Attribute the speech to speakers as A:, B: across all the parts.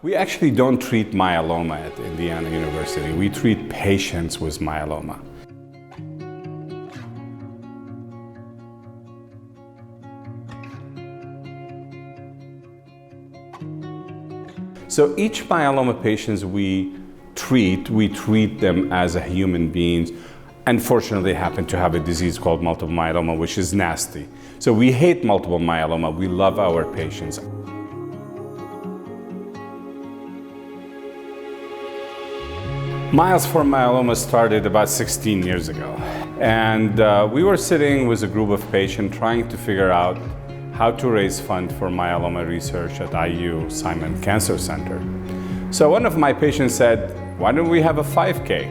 A: We actually don't treat myeloma at Indiana University. We treat patients with myeloma. So each myeloma patients we treat them as a human beings. Unfortunately, they happen to have a disease called multiple myeloma, which is nasty. So we hate multiple myeloma. We love our patients. Miles for Myeloma started about 16 years ago. And we were sitting with a group of patients trying to figure out how to raise funds for myeloma research at IU Simon Cancer Center. So one of my patients said, why don't we have a 5K?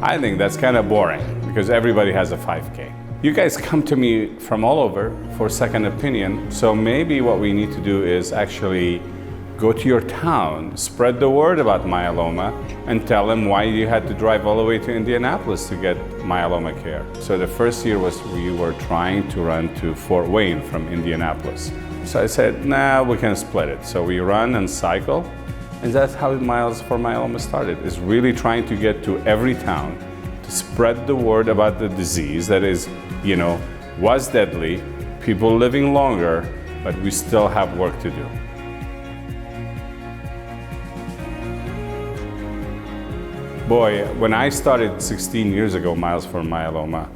A: I think that's kind of boring because everybody has a 5K. You guys come to me from all over for second opinion, so maybe what we need to do is actually go to your town, spread the word about myeloma, and tell them why you had to drive all the way to Indianapolis to get myeloma care. So the first year we were trying to run to Fort Wayne from Indianapolis. So I said, nah, we can split it. So we run and cycle, and that's how Miles for Myeloma started, is really trying to get to every town to spread the word about the disease that is, was deadly, people living longer, but we still have work to do. Boy, when I started 16 years ago, Miles for Myeloma,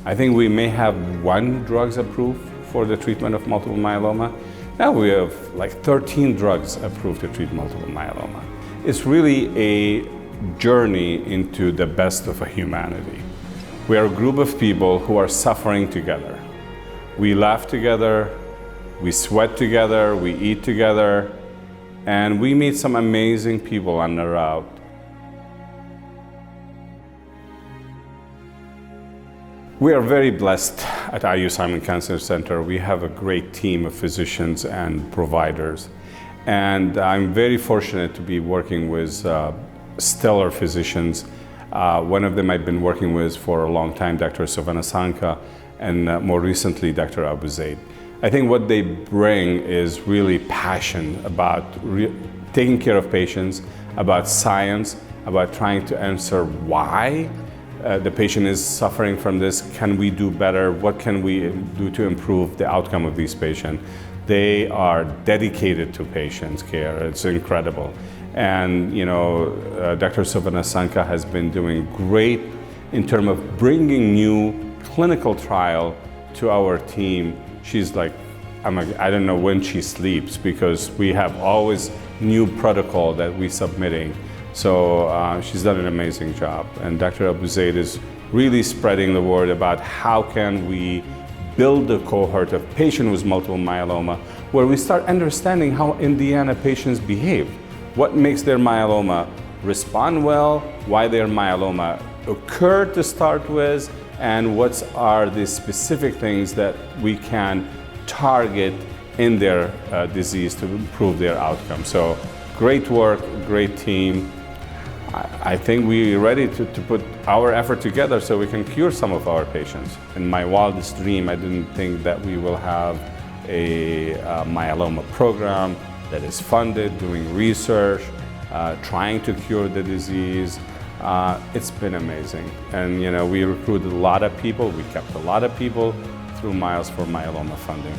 A: I think we may have 1 drug approved for the treatment of multiple myeloma. Now we have like 13 drugs approved to treat multiple myeloma. It's really a journey into the best of humanity. We are a group of people who are suffering together. We laugh together, we sweat together, we eat together, and we meet some amazing people on the route. We are very blessed at IU Simon Cancer Center. We have a great team of physicians and providers. And I'm very fortunate to be working with stellar physicians. One of them I've been working with for a long time, Dr. Sovanasanka, and more recently, Dr. Abonour. I think what they bring is really passion about taking care of patients, about science, about trying to answer why the patient is suffering from this. Can we do better? What can we do to improve the outcome of these patients? They are dedicated to patients' care. It's incredible. And Dr. Sovanasanka has been doing great in terms of bringing new clinical trial to our team. She's like, I don't know when she sleeps because we have always new protocol that we're submitting. So she's done an amazing job. And Dr. Abonour is really spreading the word about how can we build a cohort of patients with multiple myeloma where we start understanding how Indiana patients behave. What makes their myeloma respond well, why their myeloma occurred to start with, and what are the specific things that we can target in their disease to improve their outcome. So great work, great team. I think we're ready to put our effort together so we can cure some of our patients. In my wildest dream, I didn't think that we will have a myeloma program that is funded, doing research, trying to cure the disease. It's been amazing. And we recruited a lot of people, we kept a lot of people through Miles for Myeloma funding.